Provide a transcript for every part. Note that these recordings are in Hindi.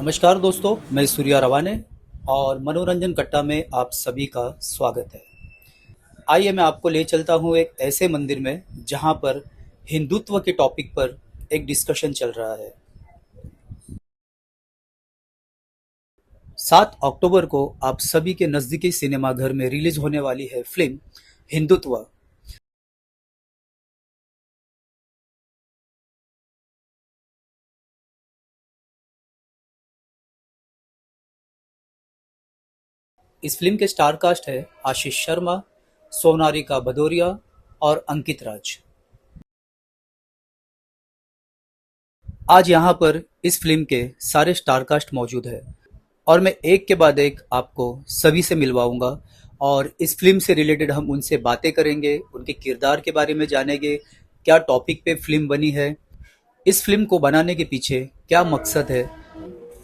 नमस्कार दोस्तों, मैं सूर्या रवाने और मनोरंजन कट्टा में आप सभी का स्वागत है। आइए मैं आपको ले चलता हूँ एक ऐसे मंदिर में जहाँ पर हिंदुत्व के टॉपिक पर एक डिस्कशन चल रहा है। 7 अक्टूबर को आप सभी के नज़दीकी सिनेमाघर में रिलीज होने वाली है फिल्म हिंदुत्व। इस फिल्म के स्टार कास्ट है आशीष शर्मा, सोनारिका भदौरिया और अंकित राज। आज यहाँ पर इस फिल्म के सारे स्टार कास्ट मौजूद है और मैं एक के बाद एक आपको सभी से मिलवाऊंगा और इस फिल्म से रिलेटेड हम उनसे बातें करेंगे, उनके किरदार के बारे में जानेंगे, क्या टॉपिक पे फिल्म बनी है, इस फिल्म को बनाने के पीछे क्या मकसद है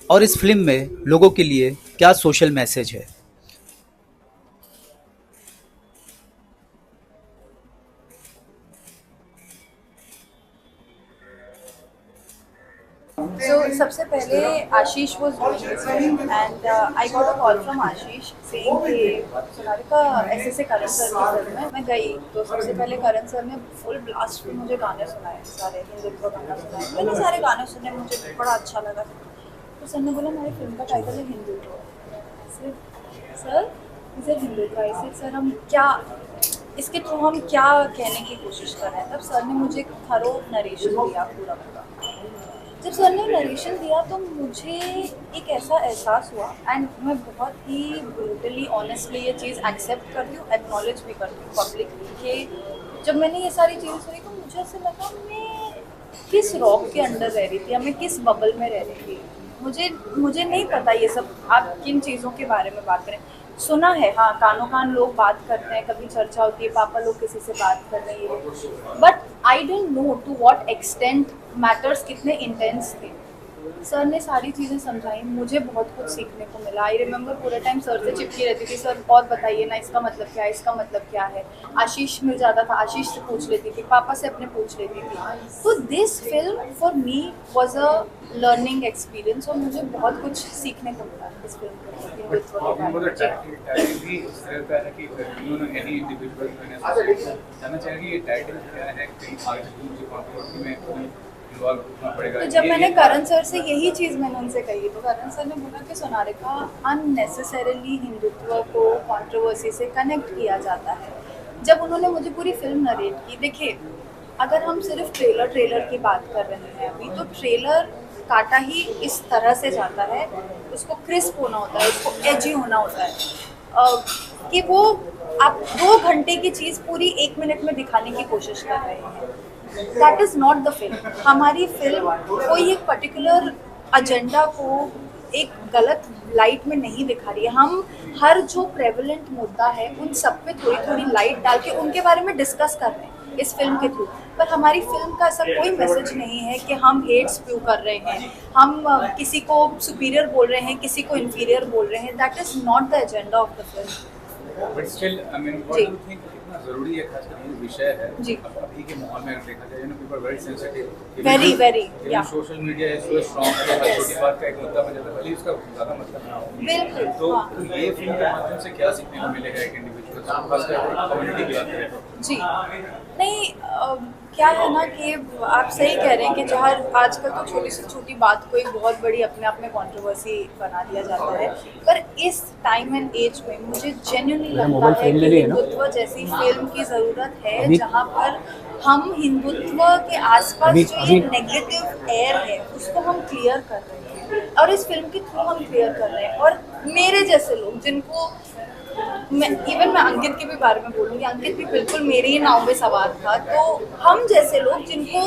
और इस फिल्म में लोगों के लिए क्या सोशल मैसेज है। So सबसे पहले आशीष was doing this film and I got a call from Ashish saying कि सोनालिका ऐसे ऐसे करण सर की फिल्म है। मैं गई तो सबसे पहले करण सर ने फुल ब्लास्ट में मुझे गाने सुनाए, सारे हिंदुत्व गाना सुनाए। मैंने सारे गाने सुने, मुझे बड़ा अच्छा लगा। तो सर ने बोला हमारी फिल्म का टाइटल है हिंदुत्व। सर इसे हिंदुत्व ऐसे सर हम क्या इसके थ्रू हम क्या कहने की कोशिश कर रहे हैं। तब सर ने मुझे थरो नरेशन दिया पूरा। जब सर ने नरेशन दिया तो मुझे एक ऐसा एहसास हुआ एंड मैं बहुत ही ब्रूटली ऑनेस्टली ये चीज़ एक्सेप्ट करती हूँ, एक्नॉलेज भी करती हूँ पब्लिकली कि जब मैंने ये सारी चीज़ें सुनी तो मुझे ऐसे लगा मैं किस रॉक के अंदर रह रही थी या मैं किस बबल में रह रही थी। मुझे नहीं पता ये सब आप किन चीज़ों के बारे में बात करें। सुना है, हाँ, कानों कान लोग बात करते हैं, कभी चर्चा होती है, पापा लोग किसी से बात कर रहे हैं, but I don't know to what extent matters कितने इंटेंस थे। सर ने सारी चीज़ें समझाई, मुझे बहुत कुछ सीखने को मिला। आई रिमेंबर पूरे टाइम सर से चिपकी रहती थी, सर और बताइए ना इसका मतलब क्या है, इसका मतलब क्या है। आशीष मिल जाता था, आशीष से पूछ लेती थी, पापा से अपने पूछ लेती थी। तो this film for me was a learning experience और मुझे बहुत कुछ सीखने को मिला इस फिल्म तो जब मैंने करण सर से यही चीज़ मैंने उनसे कही तो करण सर ने बोला कि सोनालिका अननेसेसरीली हिंदुत्व को कंट्रोवर्सी से कनेक्ट किया जाता है। जब उन्होंने मुझे पूरी फिल्म नरेट की, देखिए अगर हम सिर्फ ट्रेलर की बात कर रहे हैं अभी, तो ट्रेलर काटा ही इस तरह से जाता है, उसको क्रिस्प होना होता है, उसको एजी होना होता है कि वो आप 2 घंटे की चीज़ पूरी 1 मिनट में दिखाने की कोशिश कर रहे हैं। That is not the film. हमारी फिल्म कोई एक पर्टिकुलर एजेंडा को एक गलत लाइट में नहीं दिखा रही है। हम हर जो प्रेवलेंट मुद्दा है उन सब पे थोड़ी थोड़ी लाइट डाल के उनके बारे में डिस्कस कर रहे हैं इस फिल्म के थ्रू। पर हमारी फिल्म का ऐसा कोई मैसेज नहीं है कि हम हेट स्प्यू कर रहे हैं, हम किसी को सुपीरियर बोल रहे हैं, किसी को इन्फीरियर बोल रहे हैं। That is not the agenda of the film. But still I mean what do you think कितना जरूरी है, खासकर ये विषय है जी। अब अभी के माहौल में देखा जाए, पीपल वेरी सेंसिटिव, वेरी या social media is so strong कि हर छोटी बात का एक मुद्दा बन जाता है, भले ही उसका ज्यादा मतलब ना हो। बिल्कुल, तो हाँ। तो ये फिल्म के माध्यम से क्या सीखने को मिलेगा एक इंडिविजुअल को, खासकर कम्युनिटी की बात करें तो? जी नहीं, क्या है ना कि आप सही कह रहे हैं कि जहाँ आजकल तो छोटी से छोटी बात को एक बहुत बड़ी अपने आप में कंट्रोवर्सी बना दिया जाता है, पर इस टाइम एंड एज में मुझे जेन्युइनली लगता है कि हिंदुत्व जैसी फिल्म की ज़रूरत है जहाँ पर हम हिंदुत्व के आसपास जो ये नेगेटिव एयर है उसको हम क्लियर कर रहे हैं और इस फिल्म के थ्रू हम क्लियर कर रहे हैं। और मेरे जैसे लोग जिनको मैं अंकित के भी बारे में बोलूँगी, अंकित भी बिल्कुल मेरे ही नाव में सवार था, तो हम जैसे लोग जिनको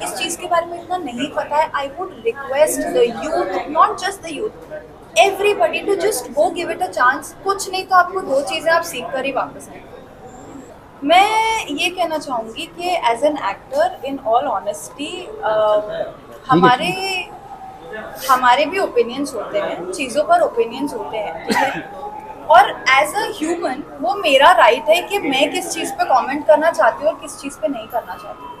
इस चीज़ के बारे में इतना नहीं पता है, I would request the youth, not just the youth, everybody to just go give it a chance. कुछ नहीं तो आपको 2 चीज़ें आप सीख कर ही वापस आए। मैं ये कहना चाहूँगी कि as an actor in all honesty हमारे भी ओपिनियंस होते हैं, चीज़ों पर ओपिनियंस होते हैं, ठीक है। और एज अ ह्यूमन वो मेरा राइट है कि मैं किस चीज़ पे कमेंट करना चाहती हूँ और किस चीज़ पे नहीं करना चाहती हूँ।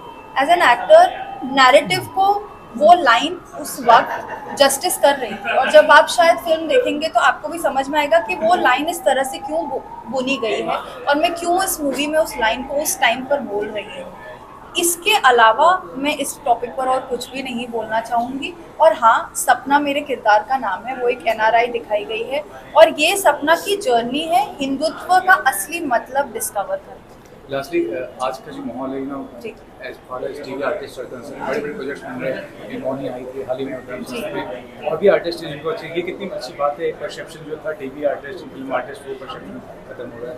एज एन एक्टर नैरेटिव को वो लाइन उस वक्त जस्टिस कर रही थी, और जब आप शायद फिल्म देखेंगे तो आपको भी समझ में आएगा कि वो लाइन इस तरह से क्यों बुनी गई है और मैं क्यों इस मूवी में उस लाइन को उस टाइम पर बोल रही हूँ। इसके अलावा मैं इस टॉपिक पर और कुछ भी नहीं बोलना चाहूँगी। और हाँ, सपना मेरे किरदार का नाम है, वो एक एनआरआई दिखाई गई है और ये सपना की जर्नी है हिंदुत्व का असली मतलब डिस्कवर करना। लास्टली आज का जो माहौल है ना, जी। As far as TV artist are concerned, बड़े बड़े प्रोजेक्ट्स बन रहे हैं। ये मौनी आई थी हाल ही में में, और भी आर्टिस्ट जिनको अच्छी, ये कितनी अच्छी बात है। परसेप्शन जो था टीवी आर्टिस्ट फिल्म आर्टिस्ट, वो परसेप्शन खत्म हो रहा है।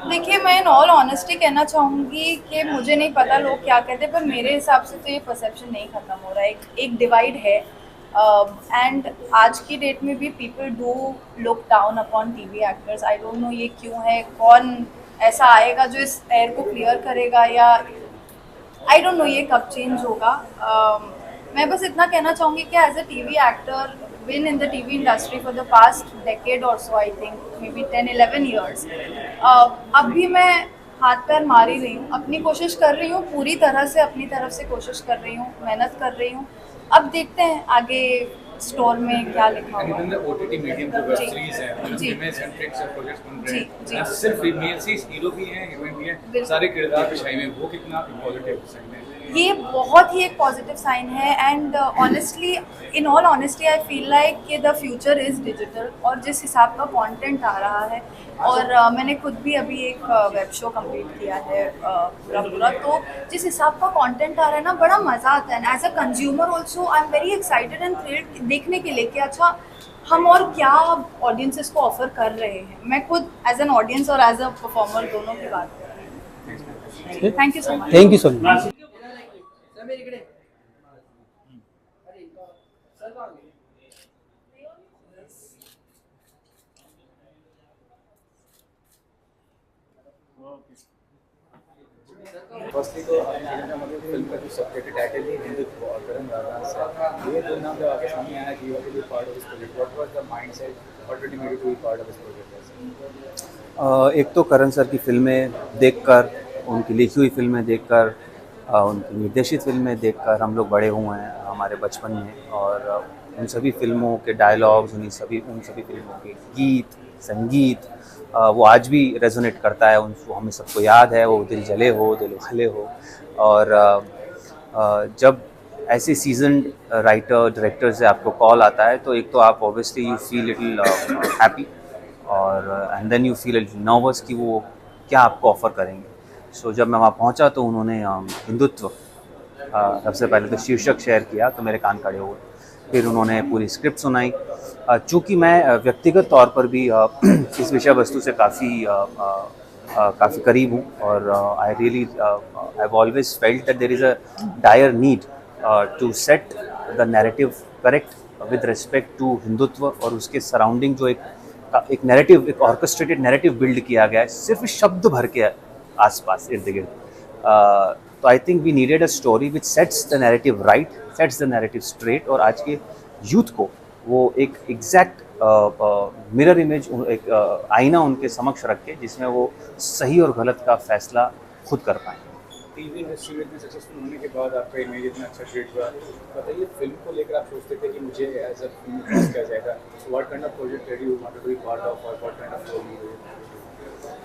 देखिए, मैं इन ऑल ऑनेस्टी कहना चाहूँगी कि मुझे नहीं पता लोग क्या कहते हैं, पर मेरे हिसाब से तो ये परसेप्शन नहीं ख़त्म हो रहा है। एक डिवाइड है एंड आज की डेट में भी people do look down upon TV actors. I don't no ये क्यों है, कौन ऐसा आएगा जो इस एयर को क्लियर करेगा, या आई डोंट नो ये कब चेंज होगा। मैं बस इतना कहना चाहूँगी कि as a TV actor been in the TV industry for the past decade or so, I think maybe 10-11 years. अब भी मैं हाथ पैर मार ही रही हूँ, अपनी कोशिश कर रही हूँ, पूरी तरह से अपनी तरफ से कोशिश कर रही हूँ, मेहनत कर रही हूँ। अब देखते हैं आगे स्टोर में क्या लिखा हुआ है। ओटीटी मीडियम जो वेब जी। सीरीज है, जी। फीमेल सेंट्रिक से प्रोजेक्ट्स बन रहे जी, हैं, जी। सिर्फ फीमेल से हीरो भी हैं, हीरोइन भी हैं, बिल्कुल। सारे किरदार बिछाए हुए हैं, वो कितना पॉजिटिव साइन है। ये बहुत ही एक पॉजिटिव साइन है and honestly, in all honesty, I feel like कि द फ्यूचर इज़ डिजिटल। और जिस हिसाब का कंटेंट आ रहा है, और मैंने खुद भी अभी एक वेब शो कंप्लीट किया है पूरा, तो जिस हिसाब का कंटेंट आ रहा है ना, बड़ा मज़ा आता है। As a consumer also I am very excited and thrilled देखने के लिए कि अच्छा हम और क्या ऑडियंसेस को ऑफर कर रहे हैं। मैं खुद एज एन ऑडियंस और एज अ परफॉर्मर दोनों की बात कर रही हूँ। Thank you so much. Thank you so much. Firstly तो आपने फिल्म का जो सब्जेक्ट टाइटल ही हिंदुत्व और करण रावण से, ये दो नाम जब आपके सामने आया कि you are to be part of this project, what was the mindset, what did you made to be part of this project? एक तो करण सर की फिल्में देखकर, उनकी लिखी हुई फिल्में देखकर, उनकी निर्देशित फिल्में देखकर हम लोग बड़े हुए हैं हमारे बचपन में, और उन सभी फिल्मों के डायलॉग्स, उन सभी फिल्मों के गीत, संगीत, वो आज भी रेजोनेट करता है। उनको हमें सबको याद है, वो दिल जले हो, दिल उखले हो। और जब ऐसे सीजन्ड राइटर डायरेक्टर से आपको कॉल आता है, तो एक तो आप obviously you feel little happy, और and then you feel little nervous कि वो क्या आपको ऑफ़र करेंगे। सो जब मैं वहाँ पहुँचा तो उन्होंने हिंदुत्व सबसे पहले तो शीर्षक शेयर किया, तो मेरे कान खड़े हुए। फिर उन्होंने पूरी स्क्रिप्ट सुनाई। चूँकि मैं व्यक्तिगत तौर पर भी इस विषय वस्तु से काफ़ी करीब हूँ, और I really I have always felt that there is a dire need to set the narrative correct with respect to Hindutva और उसके सराउंडिंग। जो एक नैरेटिव, एक ऑर्केस्ट्रेटेड नैरेटिव बिल्ड किया गया है सिर्फ शब्द भर के आसपास इर्द गिर्द। तो I think we needed a story which sets the narrative right, sets the narrative straight, और आज के यूथ को वो एक एग्जैक्ट मिरर इमेज, एक आईना उनके समक्ष रख के, जिसमें वो सही और गलत का फैसला खुद कर पाएँ। टीवी इंडस्ट्री में इतने सक्सेसफुल होने के बाद आपका इमेज इतना अच्छा क्रिएट हुआ, बताइए फिल्म को लेकर आप सोचते थे कि मुझे एज अ फिल्म फेस किया जाएगा, what kind of project did you want to be part of, और what kind of role you?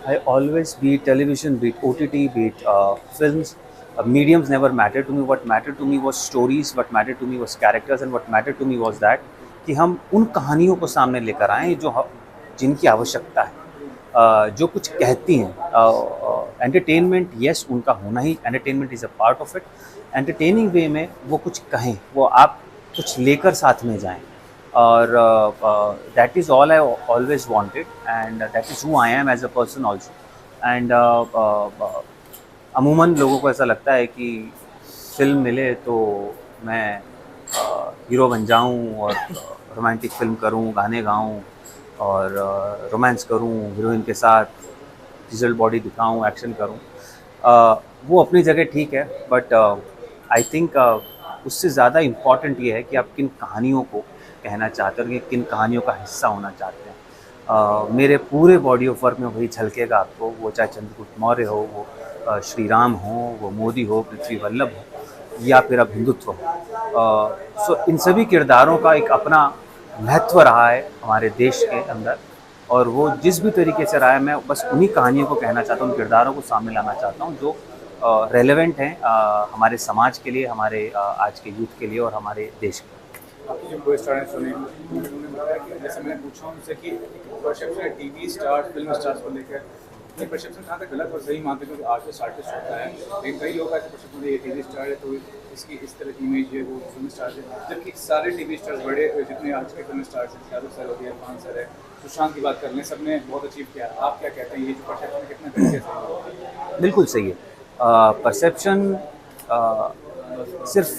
I always, be it television, be it OTT, be it films, mediums never mattered to me. What mattered to me was stories, what mattered to me was characters, and what mattered to me was that कि हम उन कहानियों को सामने लेकर आएँ जिनकी आवश्यकता है, जो कुछ कहती हैं। एंटरटेनमेंट येस, उनका होना ही, entertainment is a part of it. Entertaining way में वो कुछ कहें, वो आप कुछ लेकर साथ में जाएं, और that is all I always wanted, and that is who I am as a person also. And अमूमन लोगों को ऐसा लगता है कि फिल्म मिले तो मैं हीरो बन जाऊं और रोमांटिक फिल्म करूं, गाने गाऊं और रोमांस करूं हीरोइन के साथ, फिजल बॉडी दिखाऊं, एक्शन करूं। वो अपनी जगह ठीक है, बट आई थिंक उससे ज़्यादा इम्पॉर्टेंट ये है कि आप किन कहानियों को कहना चाहते हैं, और किन कहानियों का हिस्सा होना चाहते हैं। मेरे पूरे बॉडी ऑफ वर्क में वही झलकेगा आपको, वो चाहे चंद्रगुप्त मौर्य हो, वो श्री राम हो, वो मोदी हो, पृथ्वी वल्लभ हो, या फिर अब हिंदुत्व। सो इन सभी किरदारों का एक अपना महत्व रहा है हमारे देश के अंदर, और वो जिस भी तरीके से रहा है, मैं बस उन्हीं कहानियों को कहना चाहता हूँ, उन किरदारों को सामने लाना चाहता हूँ जो रेलेवेंट हैं हमारे समाज के लिए, हमारे आज के यूथ के लिए और हमारे देश के लिए। आपकी जो को स्टार हैं सुने, उन्होंने बताया कि जैसे मैंने पूछा उनसे कि परसेप्शन है टीवी स्टार फिल्म स्टार्स को लेकर, ये परसेप्शन कहाँ तक गलत और सही मानते हैं? क्योंकि आर्टिस्ट आर्टिस्ट होता है, लेकिन कई लोग ऐसे परसेप्शन ये टीवी स्टार है तो इसकी इस तरह की इमेज है, वो फिल्म स्टार है, जबकि सारे टीवी स्टार्स बड़े जितने आज के फिल्म स्टार्स हैं, शाहरुख सर हो गया, खान सर है, सुशांत की बात कर लें, सबने बहुत अचीव किया। आप क्या कहते हैं, ये जो परसेप्शन है कितना तरीके से? बिल्कुल सही है। परसेप्शन सिर्फ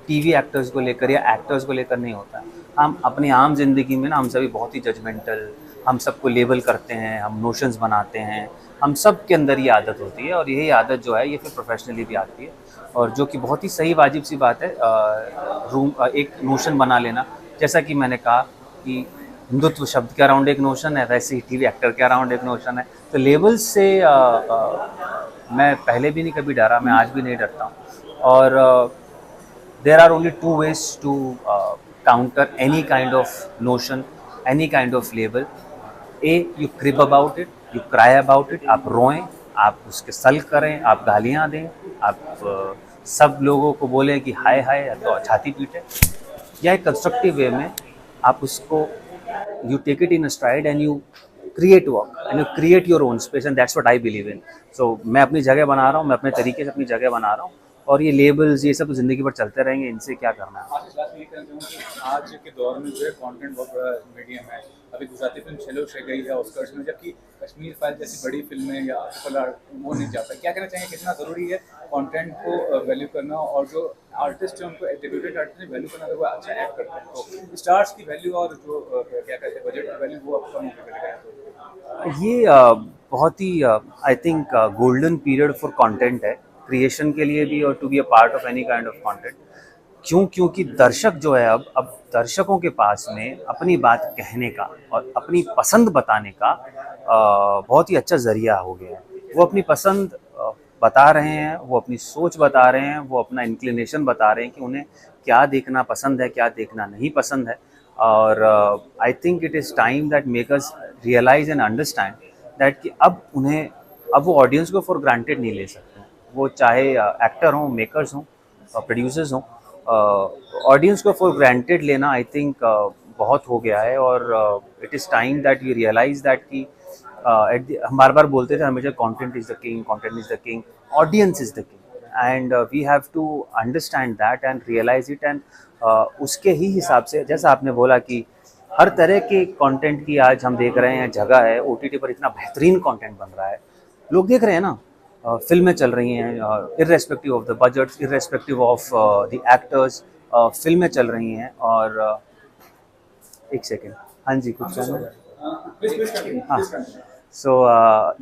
टीवी एक्टर्स को लेकर या एक्टर्स को लेकर नहीं होता है। हम अपनी आम जिंदगी में ना, हम सभी बहुत ही जजमेंटल, हम सबको लेबल करते हैं, हम नोशंस बनाते हैं, हम सब के अंदर ये आदत होती है, और यही आदत जो है ये फिर प्रोफेशनली भी आती है, और जो कि बहुत ही सही वाजिब सी बात है। एक नोशन बना लेना, जैसा कि मैंने कहा कि हिंदुत्व शब्द के अराउंड एक नोशन है, वैसे ही टीवी एक्टर के अराउंड एक नोशन है। तो लेबल्स से मैं पहले भी नहीं कभी डरा, मैं आज भी नहीं डरता हूँ। और there are only two ways to counter any kind of notion, any kind of label. A, you crib about it, you cry about it, आप रोएं, आप उसके सल्क करें, आप गालियाँ दें, आप सब लोगों को बोलें कि हाय हाय, तो छाती पीटे, या एक कंस्ट्रक्टिव वे में आप उसको you take it in a stride and you create work and you create your own space, and that's what I believe in. So मैं अपनी जगह बना रहा हूँ, मैं अपने तरीके से अपनी जगह बना रहा हूँ, और ये लेबल्स ये सब तो ज़िंदगी भर चलते रहेंगे, इनसे क्या करना है। आज इस बात में ये कहना चाहूँगा कि आज के दौर में जो है कंटेंट बहुत बड़ा मीडियम है। अभी गुजराती फिल्म छेलो छह गई है ऑस्कर्स में, जबकि कश्मीर फाइल जैसी बड़ी फिल्में या वो नहीं जाता। क्या कहना चाहेंगे, कितना ज़रूरी है कंटेंट को वैल्यू करना, और जो आर्टिस्ट है उनको डेब्यूटेड आर्टिस्ट ने वैल्यू करना, अगर वो अच्छा एक्ट करते हैं तो स्टार्स की वैल्यू और जो क्या कहते हैं बजट की वैल्यू, वो आपका मौके पर लगाया। ये बहुत ही I think golden period for content है, क्रिएशन के लिए भी और to be a part of any kind of content. क्योंकि दर्शक जो है, अब दर्शकों के पास में अपनी बात कहने का और अपनी पसंद बताने का बहुत ही अच्छा ज़रिया हो गया है। वो अपनी पसंद बता रहे हैं, वो अपनी सोच बता रहे हैं, वो अपना इंक्लिनेशन बता रहे हैं कि उन्हें क्या देखना पसंद है, क्या देखना नहीं पसंद है। और I think it is time that make us realise and understand that कि अब वो ऑडियंस को फॉर ग्रांटेड नहीं ले सकते। वो चाहे एक्टर हों, मेकर्स हों, प्रोड्यूसर्स हों, ऑडियंस को फॉर ग्रांटेड लेना आई थिंक बहुत हो गया है। और it is time that we realise that कि हम बार बार बोलते थे हमेशा, content is the king, content is the king, audience is the king, and we have to understand that and realise it. And उसके ही हिसाब से, जैसा आपने बोला कि हर तरह के कंटेंट की आज हम देख रहे हैं जगह है, OTT पर इतना बेहतरीन कंटेंट बन रहा है, लोग देख रहे हैं ना, फिल्में चल रही हैं irrespective of the budgets, irrespective of the actors, फिल्में चल रही हैं। और एक सेकेंड, हाँ जी, कुछ कहना। हाँ, सो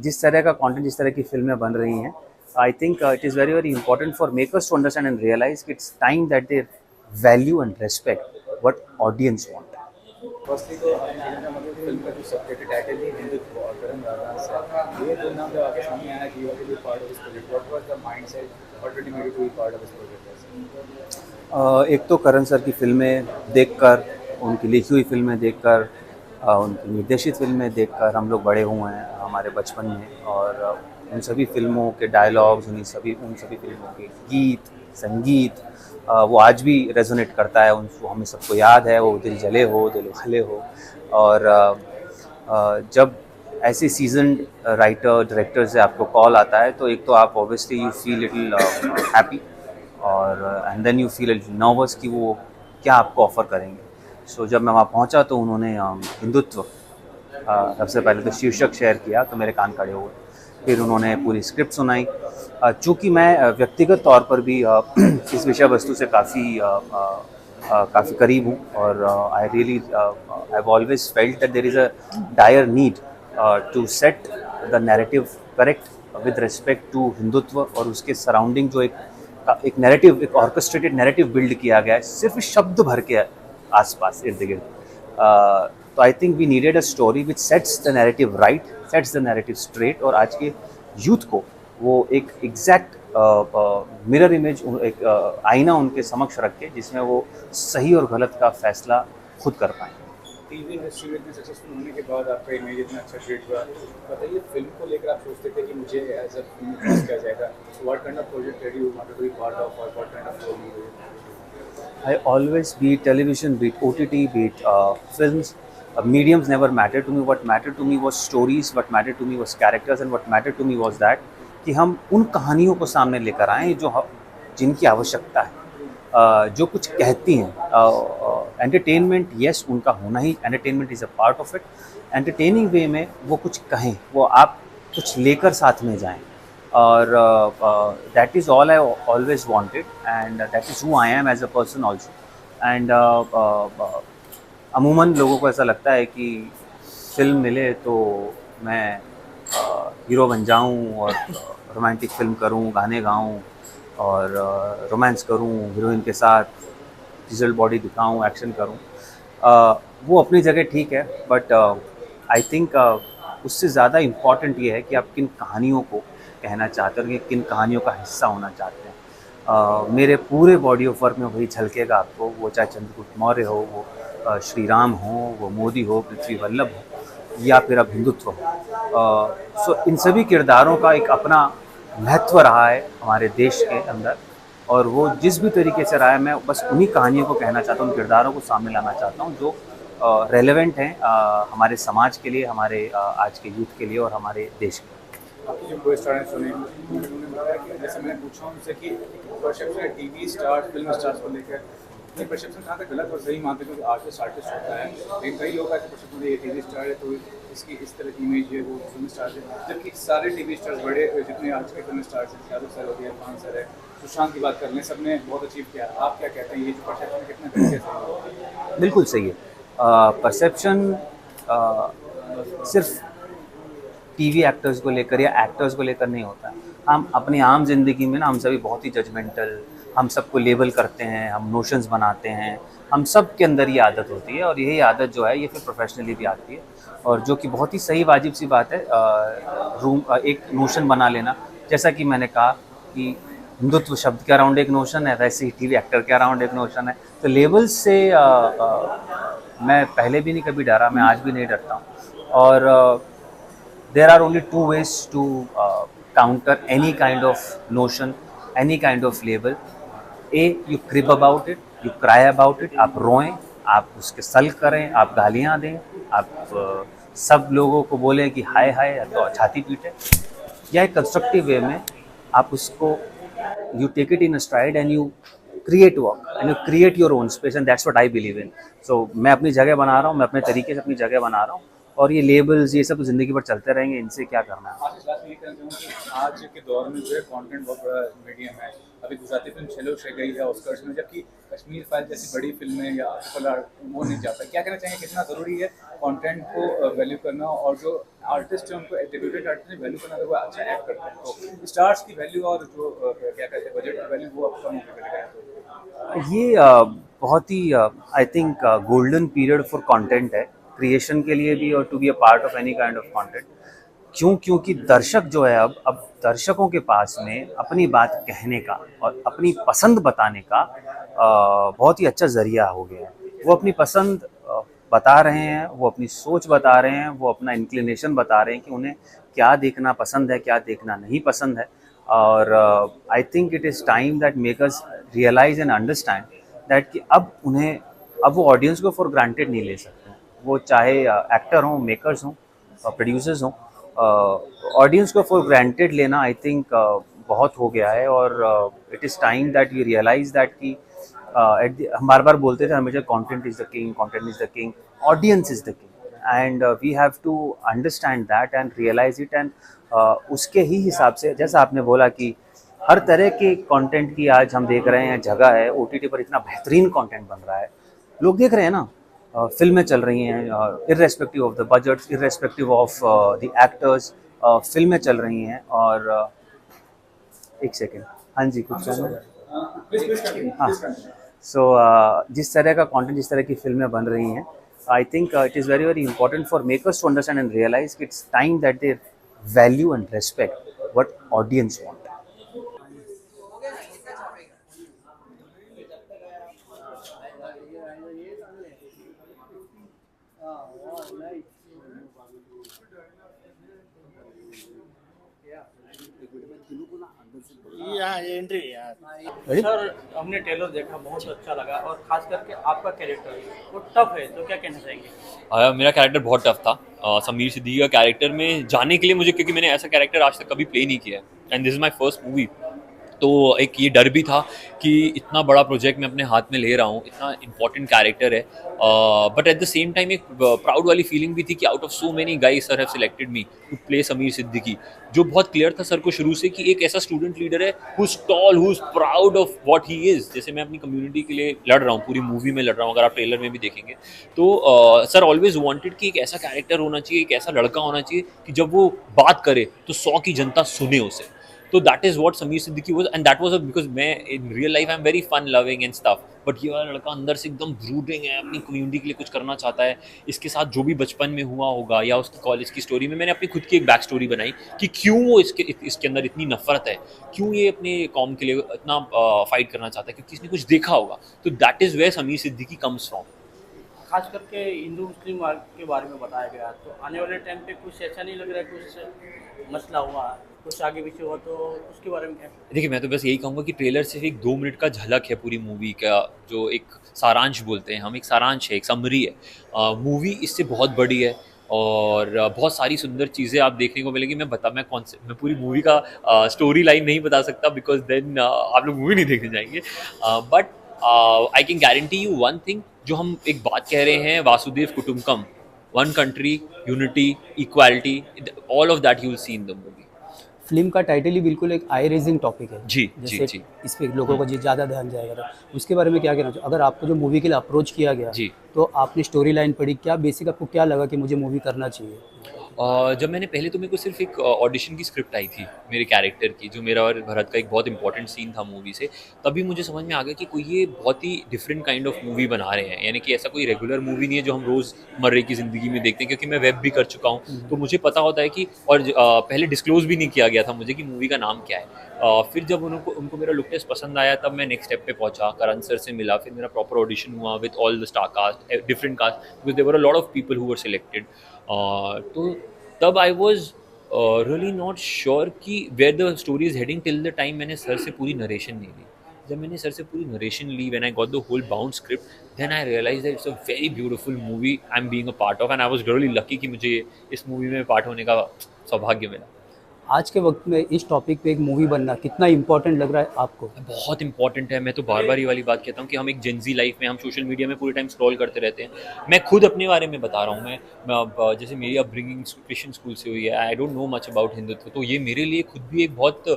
जिस तरह का कंटेंट, जिस तरह की फिल्में बन रही हैं, I think it is very very important for makers to understand and realise it's time that they value and respect what audience want. Firstly तो फिल्म का जो सबटाइटल टाइटल है हिंदुत्व और करण राणा से, ये दो नाम जब आपके सामने आया कि you are part of this project, what was the mindset, what did you made to be part of this project? एक तो करण सर की फिल्में देखकर, उनकी लिखी हुई फिल्में देखकर, उनकी निर्देशित फिल्में देखकर हम लोग बड़े हुए हैं हमारे बचपन में, और उन सभी फिल्मों के डायलॉग्स, उन सभी फिल्मों के गीत संगीत वो आज भी रेजोनेट करता है, उनको हमें सबको याद है, वो दिल जले हो, दिल उखले हो। और जब ऐसे सीजन्ड राइटर डायरेक्टर से आपको कॉल आता है, तो एक तो आप obviously you feel little happy, और and then you feel little nervous कि वो क्या आपको ऑफ़र करेंगे। सो जब मैं वहाँ पहुँचा तो उन्होंने हिंदुत्व सबसे पहले तो शीर्षक शेयर किया, तो मेरे कान खड़े हुए। फिर उन्होंने पूरी स्क्रिप्ट सुनाई। चूँकि मैं व्यक्तिगत तौर पर भी इस विषय वस्तु से काफ़ी करीब हूँ, और I really have always felt that there is a dire need to set the narrative correct with respect to Hindutva, और उसके सराउंडिंग जो एक नैरेटिव, एक ऑर्केस्ट्रेटेड नैरेटिव बिल्ड किया गया है सिर्फ शब्द भर के आसपास इर्द गिर्द। तो I think we needed a story which sets the narrative right, sets the narrative straight, और आज के यूथ को वो एक एग्जैक्ट मिरर इमेज, एक आईना उनके समक्ष रख के जिसमें वो सही और गलत का फैसला खुद कर पाएँ। टीवी इंडस्ट्री में इतने सक्सेसफुल होने के बाद आपका इमेज इतना अच्छा क्रिएट हुआ, बताइए फिल्म को लेकर आप सोचते थे कि मुझे एज अ फिल्म फेस किया जाएगा, what kind of project did you want to be part of और what kind of role you? I always, be it television, be it OTT, be it films, mediums never mattered to me. What mattered to me was stories, what mattered to me was characters, and what mattered to me was that कि हम उन कहानियों को सामने लेकर आएँ जिनकी आवश्यकता है, जो कुछ कहती हैं। एंटरटेनमेंट यस, उनका होना ही, entertainment is a part of it. Entertaining way में वो कुछ कहें, वो आप कुछ लेकर साथ में जाएं, और that is all I always wanted, and that is who I am as a person also. And अमूमन लोगों को ऐसा लगता है कि फिल्म मिले तो मैं हीरो बन जाऊं और रोमांटिक फिल्म करूं, गाने गाऊं और रोमांस करूं हीरोइन के साथ, डिजिटल बॉडी दिखाऊं, एक्शन करूं। वो अपनी जगह ठीक है, बट आई थिंक उससे ज़्यादा इम्पॉर्टेंट ये है कि आप किन कहानियों को कहना चाहते हो, किन कहानियों का हिस्सा होना चाहते हैं। मेरे पूरे बॉडी ऑफ वर्क में वही झलकेगा आपको, वो चाहे चंद्रगुप्त मौर्य हो, वो श्री राम हो, वो मोदी हो, पृथ्वी वल्लभ हो, या फिर अब हिंदुत्व हो। सो इन सभी किरदारों का एक अपना महत्व रहा है हमारे देश के अंदर, और वो जिस भी तरीके से रहा है, मैं बस उन्हीं कहानियों को कहना चाहता हूँ, उन किरदारों को सामने लाना चाहता हूँ जो रेलेवेंट हैं हमारे समाज के लिए, हमारे आज के यूथ के लिए और हमारे देश के लिए। आपकी जो को स्टार हैं सुने, उन्होंने बताया कि जैसे मैंने पूछा उनसे कि परसेप्शन है टीवी स्टार, फिल्म स्टार्स को लेकर, ये परसेप्शन कहाँ तक गलत और सही मानते हैं? क्योंकि आर्टिस्ट होता है, लेकिन कई लोग ऐसे परसेप्शन ये टीवी स्टार है तो इसकी इस तरह की इमेज है, वो फिल्म स्टार है, जबकि सारे टीवी स्टार्स बड़े जितने आज के फिल्म स्टार्स हैं, शाहरुख सर हो गया, खान सर है, सुशांत की बात कर लें, सब ने बहुत अचीव किया। आप क्या कहते हैं, ये जो परसेप्शन कितना तरीके से? बिल्कुल सही है। परसेप्शन सिर्फ टीवी एक्टर्स को लेकर या एक्टर्स को लेकर नहीं होता है। हम अपनी आम जिंदगी में ना, हम सभी बहुत ही जजमेंटल, हम सबको लेबल करते हैं, हम नोशंस बनाते हैं, हम सब के अंदर ये आदत होती है, और यही आदत जो है ये फिर प्रोफेशनली भी आती है, और जो कि बहुत ही सही वाजिब सी बात है। एक नोशन बना लेना, जैसा कि मैंने कहा कि हिंदुत्व शब्द के अराउंड एक नोशन है, वैसे ही टीवी एक्टर के अराउंड एक नोशन है। तो लेबल्स से मैं पहले भी नहीं कभी डरा, मैं आज भी नहीं डरता हूँ, और there are only two ways to counter any kind of notion, any kind of label. A, you crib about it, you cry about it, आप रोएं, आप उसके सल्क करें, आप गालियाँ दें, आप सब लोगों को बोलें कि हाय हाय, तो छाती पीटें, या एक कंस्ट्रक्टिव वे में आप उसको you take it in a stride and you create work and you create your own space, and that's what I believe in. So मैं अपनी जगह बना रहा हूँ, मैं अपने तरीके से अपनी जगह बना रहा हूँ, और ये लेबल्स ये सब तो ज़िंदगी भर चलते रहेंगे, इनसे क्या करना है। आज के दौर में जो है कंटेंट बहुत बड़ा मीडियम है। अभी गुजराती फिल्म छेलो छह गई है ऑस्कर्स में, जबकि कश्मीर फाइल जैसी बड़ी फिल्में या वो नहीं जा पाई। क्या कहना चाहेंगे, कितना ज़रूरी है कंटेंट को वैल्यू करना, और जो आर्टिस्ट है उनको डेब्यूटेड आर्टिस्ट वैल्यू करना, अगर वो अच्छा एक्ट करते हैं तो स्टार्स की वैल्यू और जो क्या कहते हैं बजट की वैल्यू, वो अब कम होकर चले गए। ये बहुत ही I think golden period for content है, क्रिएशन के लिए भी और to be a part of any kind of content. क्योंकि दर्शक जो है, अब दर्शकों के पास में अपनी बात कहने का और अपनी पसंद बताने का बहुत ही अच्छा ज़रिया हो गया है। वो अपनी पसंद बता रहे हैं, वो अपनी सोच बता रहे हैं, वो अपना इंक्लिनेशन बता रहे हैं कि उन्हें क्या देखना पसंद है, क्या देखना नहीं पसंद है। और I think it is time that make us realise and understand that कि अब वो ऑडियंस को फॉर ग्रांटेड नहीं ले सकते। वो चाहे एक्टर हों, मेकर्स हों, प्रोड्यूसर्स हों, ऑडियंस को फॉर ग्रांटेड लेना आई थिंक बहुत हो गया है। और it is time that we realise that कि हम बार बार बोलते थे हमेशा, content is the king, content is the king, audience is the king, and we have to understand that and realise it. And उसके ही हिसाब से, जैसा आपने बोला कि हर तरह के कंटेंट की आज हम देख रहे हैं जगह है, OTT पर इतना बेहतरीन कंटेंट बन रहा है, लोग देख रहे हैं ना, फिल्में चल रही हैं irrespective of the budgets, irrespective of the actors, फिल्में चल रही हैं। और एक सेकेंड, हाँ जी, कुछ हाँ। सो जिस तरह का कंटेंट, जिस तरह की फिल्में बन रही हैं, I think it is very very important for makers to understand and realise it's time that they value and respect what audience want. यहाँ एंट्री यार। रेडी? सर हमने ट्रेलर देखा, बहुत अच्छा लगा, और खास करके आपका कैरेक्टर वो टफ है, तो क्या कहना चाहेंगे? मेरा कैरेक्टर बहुत टफ था। समीर सिद्दीकी का कैरेक्टर में जाने के लिए मुझे, क्योंकि मैंने ऐसा कैरेक्टर आज तक कभी प्ले नहीं किया है and this is my first movie, तो एक ये डर भी था कि इतना बड़ा प्रोजेक्ट मैं अपने हाथ में ले रहा हूँ, इतना इंपॉर्टेंट कैरेक्टर है, but at the same time एक प्राउड वाली फीलिंग भी थी कि out of so many guys sir have selected me to play Sameer Siddiqui, जो बहुत क्लियर था सर को शुरू से कि एक ऐसा स्टूडेंट लीडर है who is tall, who is proud of what he is. जैसे मैं अपनी कम्युनिटी के लिए लड़ रहा हूँ, पूरी मूवी में लड़ रहा हूँ, अगर आप ट्रेलर में भी देखेंगे तो सर ऑलवेज वांटेड कि एक ऐसा कैरेक्टर होना चाहिए, एक ऐसा लड़का होना चाहिए कि जब वो बात करे तो 100 की जनता सुने उसे। तो that is what Sameer Siddiqui was, and that was because मैं in real life I am very fun loving and stuff, but ये वाला लड़का अंदर से एकदम ब्रूडिंग है, अपनी कम्युनिटी के लिए कुछ करना चाहता है। इसके साथ जो भी बचपन में हुआ होगा या उसकी कॉलेज की स्टोरी में, मैंने अपनी खुद की एक बैक स्टोरी बनाई कि क्यों वो इसके अंदर इतनी नफरत है, क्यों ये अपने कौम के लिए इतना फाइट करना चाहता है, क्योंकि इसने कुछ देखा होगा। तो that is where Sameer Siddiqui comes from. खास करके हिंदू मुस्लिम के बारे में बताया गया, तो आने वाले टाइम पे कुछ ऐसा नहीं लग रहा है, कुछ मसला हुआ, कुछ आगे पीछे हुआ, तो उसके बारे में क्या? देखिए, मैं तो बस यही कहूँगा कि ट्रेलर सिर्फ एक 2 मिनट का झलक है पूरी मूवी का, जो एक सारांश बोलते हैं हम, एक सारांश है, एक समरी है। मूवी इससे बहुत बड़ी है और बहुत सारी सुंदर चीज़ें आप देखने को मिलेंगी। मैं पूरी मूवी का स्टोरी लाइन नहीं बता सकता, बिकॉज देन आप लोग मूवी नहीं देखने जाएंगे, but I can guarantee you one thing, जो हम एक बात कह रहे हैं, वासुदेव कुटुंबकम, one country, unity, equality, all of that you will see in the movie. Film का टाइटल ही बिल्कुल एक आई रेजिंग टॉपिक है। जी, जी, जैसे जी। इस पे लोगों का ज़्यादा ध्यान जाएगा, तो उसके बारे में क्या कहना चाहिए? अगर आपको जो मूवी के लिए अप्रोच किया गया, जी। तो आपने स्टोरी लाइन पढ़ी, क्या बेसिक आपको क्या लगा कि मुझे मूवी करना चाहिए? जब मैंने पहले, तो मेरे को सिर्फ एक ऑडिशन की स्क्रिप्ट आई थी मेरे कैरेक्टर की, जो मेरा और भरत का एक बहुत इंपॉर्टेंट सीन था मूवी से, तभी मुझे समझ में आ गया कि कोई ये बहुत ही डिफरेंट काइंड ऑफ मूवी बना रहे हैं, यानी कि ऐसा कोई रेगुलर मूवी नहीं है जो हम रोज़मर्रे की ज़िंदगी में देखते हैं, क्योंकि मैं वेब भी कर चुका हूँ, तो मुझे पता होता है कि, और पहले डिस्क्लोज भी नहीं किया गया था मुझे कि मूवी का नाम क्या है। फिर जब उनको मेरा लुक टेस्ट पसंद आया, तब मैं नेक्स्ट स्टेप पे पहुंचा, करण सर से मिला, फिर मेरा प्रॉपर ऑडिशन हुआ with all the star cast, different cast, because there were a lot of people who were selected. तो तब I was really not sure कि where the story is heading till the time मैंने सर से पूरी नरेशन नहीं ली। जब मैंने सर से पूरी नरेशन ली, when I got the whole bound script, then I realise that it's a very beautiful movie I am being a part of, and I was really lucky कि मुझे इस मूवी में पार्ट होने का सौभाग्य मिला। आज के वक्त में इस टॉपिक पे एक मूवी बनना कितना इम्पोर्टेंट लग रहा है आपको? बहुत इंपॉर्टेंट है। मैं तो बार बार ये वाली बात कहता हूँ कि हम एक जेंजी लाइफ में, हम सोशल मीडिया में पूरे टाइम स्क्रॉल करते रहते हैं। मैं खुद अपने बारे में बता रहा हूँ, मैं अब जैसे मेरी अपब्रिंगिंग क्रिश्चियन स्कूल से हुई है, I don't know much about Hindutva, तो ये मेरे लिए खुद भी एक बहुत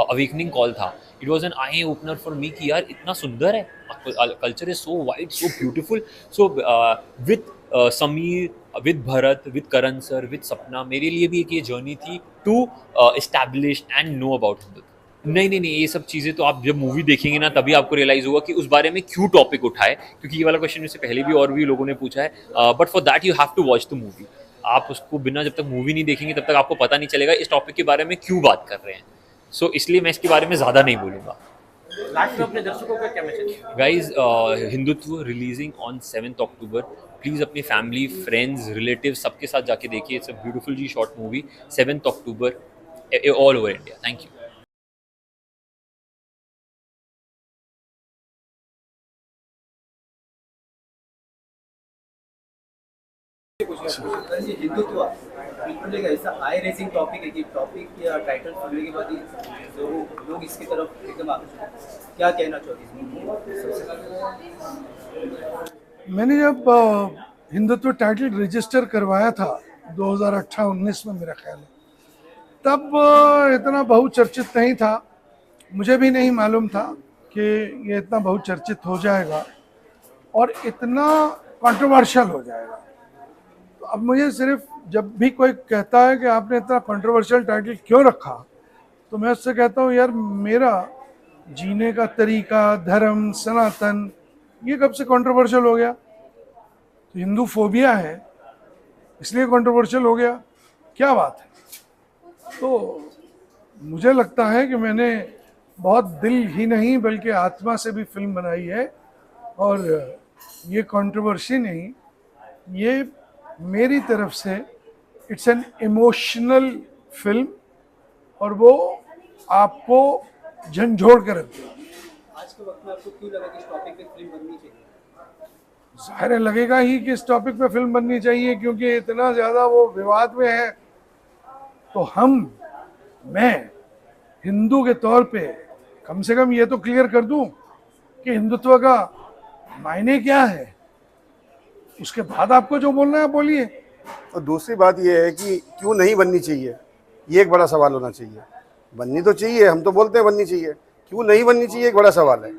अवेकनिंग कॉल था। It was an eye opener for me कि यार इतना सुंदर है, culture is so wide, so beautiful. So with Sameer, with Bharat, with Karan sir, with Sapna, मेरे लिए भी एक ये जर्नी थी to establish and know about Hindutva. नहीं, ये सब चीज़ें तो आप जब मूवी देखेंगे ना, तभी आपको रियलाइज़ होगा कि उस बारे में क्यों टॉपिक उठाए, क्योंकि ये वाला क्वेश्चन मुझसे पहले भी और भी लोगों ने पूछा है, but for that you have to watch the movie. आप उसको बिना, जब तक मूवी नहीं देखेंगे तब तक आपको पता नहीं चलेगा इस टॉपिक के बारे में क्यों बात कर रहे हैं। सो इसलिए मैं इसके बारे में ज़्यादा नहीं बोलूँगा। लास्ट में अपने दर्शकों का क्या message? Guys, Hindutva releasing on 7th October, please अपनी फैमिली, फ्रेंड्स, रिलेटिव सबके साथ जाके देखिए। इट्स अ ब्यूटीफुल जी short movie, 7th October, all over India. Thank you. Hindutva बिल्कुल एक ऐसा आई रेजिंग टॉपिक है कि टॉपिक या टाइटल सुनने के बाद ही तो लोग इसकी तरफ एकदम आकर्षित हैं। क्या कहना चाहोगे? मैंने जब हिंदुत्व टाइटल रजिस्टर करवाया था 2018-19 में मेरा ख्याल है, तब इतना बहुचर्चित नहीं था, मुझे भी नहीं मालूम था कि ये इतना बहुचर्चित हो जाएगा और इतना कंट्रोवर्शियल हो जाएगा। तो अब मुझे सिर्फ जब भी कोई कहता है कि आपने इतना कंट्रोवर्शियल टाइटल क्यों रखा, तो मैं उससे कहता हूँ यार मेरा जीने का तरीका, धर्म, सनातन, ये कब से कंट्रोवर्शियल हो गया? तो हिंदू फोबिया है इसलिए कंट्रोवर्शियल हो गया, क्या बात है? तो मुझे लगता है कि मैंने बहुत दिल ही नहीं बल्कि आत्मा से भी फिल्म बनाई है, और ये कंट्रोवर्सी नहीं, ये मेरी तरफ से इट्स एन इमोशनल फिल्म और वो आपको झंझोड़ कर रखती है। आज के वक्त में आपको क्यों लगा कि इस टॉपिक पे फिल्म बननी चाहिए? ज़ाहिर है लगेगा ही कि इस टॉपिक पे फिल्म बननी चाहिए, क्योंकि इतना ज़्यादा वो विवाद में है। तो मैं हिंदू के तौर पे कम से कम ये तो क्लियर कर दूं कि हिंदुत्व का मायने क्या है। उसके बाद आपको जो बोलना है बोलिए। और दूसरी बात यह है कि क्यों नहीं बननी चाहिए, ये एक बड़ा सवाल होना चाहिए। बननी तो चाहिए, हम तो बोलते हैं बननी चाहिए, क्यों नहीं बननी चाहिए एक बड़ा सवाल है।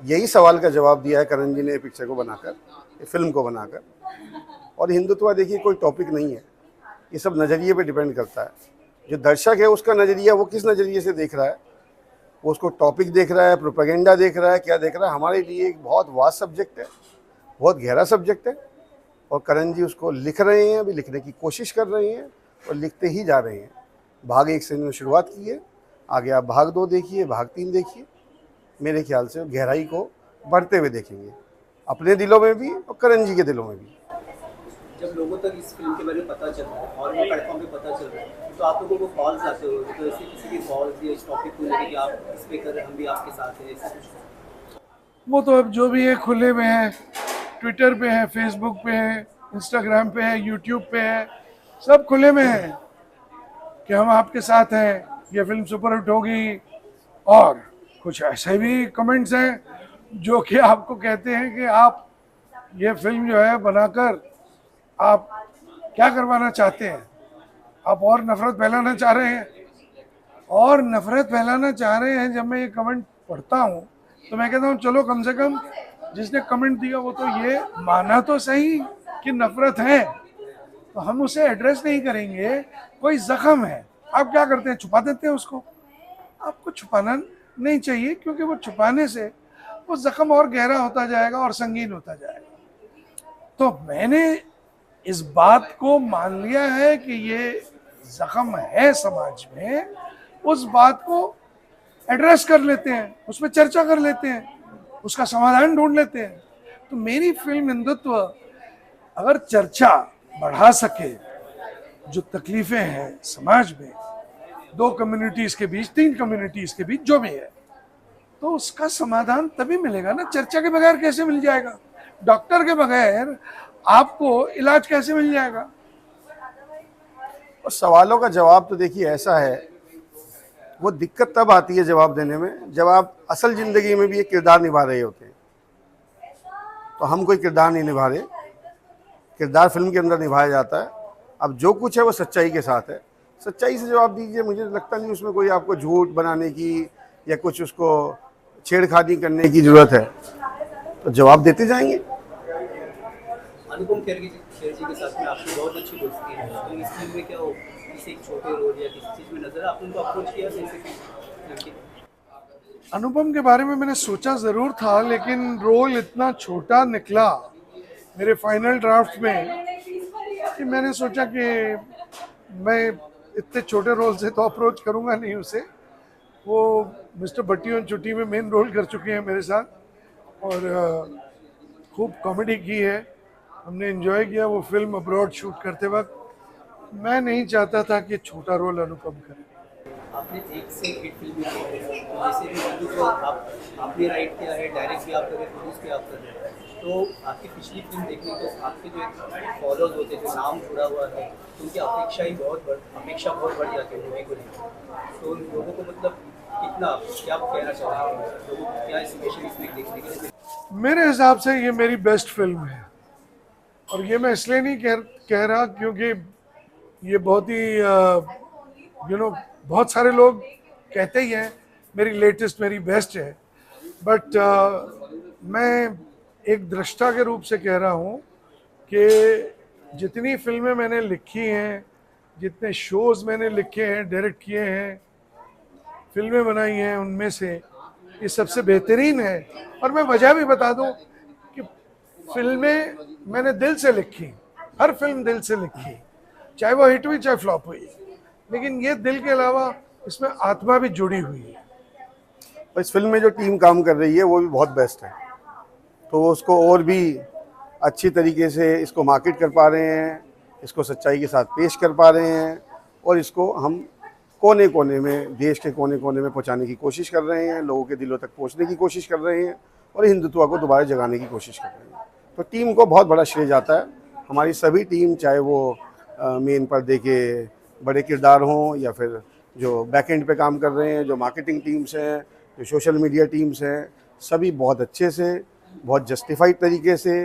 यही सवाल का जवाब दिया है करण जी ने पिक्चर को बनाकर, फिल्म को बनाकर। और हिंदुत्व देखिए कोई टॉपिक नहीं है, ये सब नज़रिए पे डिपेंड करता है। जो दर्शक है उसका नज़रिया, वो किस नज़रिए से देख रहा है, वो उसको टॉपिक देख रहा है, प्रोपेगेंडा देख रहा है, क्या देख रहा है। हमारे लिए एक बहुत वास्ट सब्जेक्ट है, बहुत गहरा सब्जेक्ट है, और करण जी उसको लिख रहे हैं, अभी लिखने की कोशिश कर रहे हैं और लिखते ही जा रहे हैं। भाग 1 से इन्होंने शुरुआत की है, आगे आप भाग 2 देखिए, भाग 3 देखिए। मेरे ख्याल से गहराई को बढ़ते हुए देखेंगे, अपने दिलों में भी और करण जी के दिलों में भी। जब लोगों तक इस फिल्म के बारे में पता चल रहा है और वो प्लेटफॉर्म पे पता चल रहा है, तो आप लोगों को कॉल्स आते हो, तो ऐसे किसी की कॉल्स या इस टॉपिक को लेकर कि आप इस पे कर रहे हैं, हम भी आपके साथ हैं, ऐसा कुछ? वो तो अब जो भी है खुले में है, ट्विटर पे है, फेसबुक पे है, इंस्टाग्राम पे है, यूट्यूब पे है, सब खुले में है कि हम आपके साथ हैं, ये फिल्म सुपरहिट होगी। और कुछ ऐसे भी कमेंट्स हैं जो कि आपको कहते हैं कि आप ये फिल्म जो है बनाकर आप क्या करवाना चाहते हैं, आप और नफरत फैलाना चाह रहे हैं, और नफरत फैलाना चाह रहे हैं। जब मैं ये कमेंट पढ़ता हूँ तो मैं कहता हूँ चलो कम से कम जिसने कमेंट दिया वो तो ये माना तो सही कि नफरत है, तो हम उसे एड्रेस नहीं करेंगे। कोई जख्म है, आप क्या करते हैं, छुपा देते हैं उसको। आपको छुपाना नहीं चाहिए, क्योंकि वो छुपाने से वो जख्म और गहरा होता जाएगा और संगीन होता जाएगा। तो मैंने इस बात को मान लिया है कि ये जख्म है समाज में, उस बात को एड्रेस कर लेते हैं, उस पर चर्चा कर लेते हैं, उसका समाधान ढूंढ लेते हैं। तो मेरी फिल्म हिंदुत्व अगर चर्चा बढ़ा सके, जो तकलीफें हैं समाज में 2 कम्युनिटीज़ के बीच, 3 कम्युनिटीज़ के बीच, जो भी है, तो उसका समाधान तभी मिलेगा ना। चर्चा के बगैर कैसे मिल जाएगा? डॉक्टर के बगैर आपको इलाज कैसे मिल जाएगा? और सवालों का जवाब तो देखिए ऐसा है, वो दिक्कत तब आती है जवाब देने में जब आप असल ज़िंदगी में भी एक किरदार निभा रहे होते हैं। तो हम कोई किरदार नहीं निभा रहे, किरदार फिल्म के अंदर निभाया जाता है। अब जो कुछ है वो सच्चाई के साथ है, सच्चाई से जवाब दीजिए। मुझे लगता नहीं उसमें कोई आपको झूठ बनाने की या कुछ उसको छेड़खानी करने की ज़रूरत है, तो जवाब देते जाएंगे। अनुपम खेर जी के साथ में आपकी बहुत अच्छी दोस्ती है, तो इस फिल्म में क्या हो, किसी एक छोटे रोल या किसी चीज़ में नजर आपने उनको अप्रोच किया जैसे? अनुपम के बारे में मैंने सोचा ज़रूर था, लेकिन रोल इतना छोटा निकला मेरे फाइनल ड्राफ्ट में कि मैंने सोचा कि मैं इतने छोटे रोल से तो अप्रोच करूंगा नहीं उसे। वो मिस्टर भट्टी और चुट्टी में मेन रोल कर चुके हैं मेरे साथ, और खूब कॉमेडी की है, हमने एंजॉय किया वो फिल्म अब्रॉड शूट करते वक्त। मैं नहीं चाहता था कि छोटा रोल अनुपम करे। आपने एक से हिट फिल्म की है, तो जैसे भी हिंदुत्व आपने राइट किया है, डायरेक्ट भी आप कर रहे हैं, प्रोड्यूस भी आप कर रहे हैं, तो आपकी पिछली फिल्म देखने तो आपके जो एक फॉलोअर्स होते हैं, जो नाम जुड़ा हुआ है, तो उनकी अपेक्षा बहुत बढ़ जाती है मूवी को लेकर। तो उन लोगों को मतलब कितना, क्या आप कहना चाहेंगे, लोगों को क्या स्पेशल इसमें देखने के लिए? मेरे हिसाब से ये मेरी बेस्ट फिल्म है, और ये मैं इसलिए नहीं कह रहा क्योंकि ये बहुत ही बहुत सारे लोग कहते ही हैं मेरी लेटेस्ट, मेरी बेस्ट है, बट मैं एक दृष्टा के रूप से कह रहा हूँ कि जितनी फिल्में मैंने लिखी हैं, जितने शोज़ मैंने लिखे हैं, डायरेक्ट किए हैं, फिल्में बनाई हैं, उनमें से ये सबसे बेहतरीन है। और मैं वजह भी बता दूं कि फिल्में मैंने दिल से लिखी, हर फिल्म दिल से लिखी, चाहे वो हिट हुई चाहे फ्लॉप हुई, लेकिन ये दिल के अलावा इसमें आत्मा भी जुड़ी हुई है। और इस फिल्म में जो टीम काम कर रही है वो भी बहुत बेस्ट है, तो उसको और भी अच्छी तरीके से इसको मार्केट कर पा रहे हैं, इसको सच्चाई के साथ पेश कर पा रहे हैं और इसको हम कोने कोने में, देश के कोने कोने में पहुंचाने की कोशिश कर रहे हैं, लोगों के दिलों तक पहुंचने की कोशिश कर रहे हैं और हिंदुत्व को दोबारा जगाने की कोशिश कर रहे हैं। तो टीम को बहुत बड़ा श्रेय जाता है। हमारी सभी टीम, चाहे वो मेन पर्दे के बड़े किरदार हों या फिर जो बैक एंड पे काम कर रहे हैं, जो मार्केटिंग टीम्स हैं, जो सोशल मीडिया टीम्स हैं, सभी बहुत अच्छे से, बहुत जस्टिफाइड तरीके से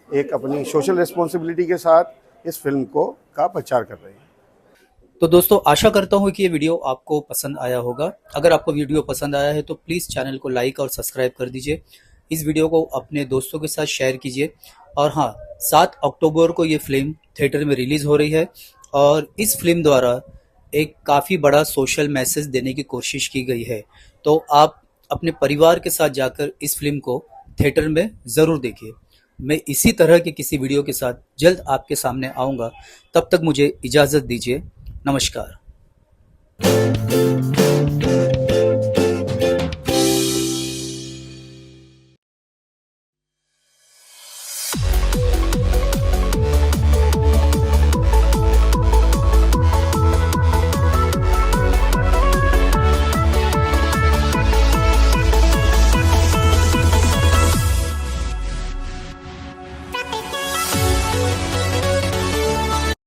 एक अपनी सोशल रिस्पॉन्सिबिलिटी के साथ इस फिल्म का प्रचार कर रहे हैं। तो दोस्तों, आशा करता हूँ कि ये वीडियो आपको पसंद आया होगा। अगर आपको वीडियो पसंद आया है तो प्लीज़ चैनल को लाइक और सब्सक्राइब कर दीजिए। इस वीडियो को अपने दोस्तों के साथ शेयर कीजिए। और हाँ, 7 अक्टूबर को ये फिल्म थिएटर में रिलीज़ हो रही है और इस फिल्म द्वारा एक काफ़ी बड़ा सोशल मैसेज देने की कोशिश की गई है। तो आप अपने परिवार के साथ जाकर इस फिल्म को थिएटर में ज़रूर देखिए। मैं इसी तरह के किसी वीडियो के साथ जल्द आपके सामने आऊँगा। तब तक मुझे इजाज़त दीजिए। नमस्कार।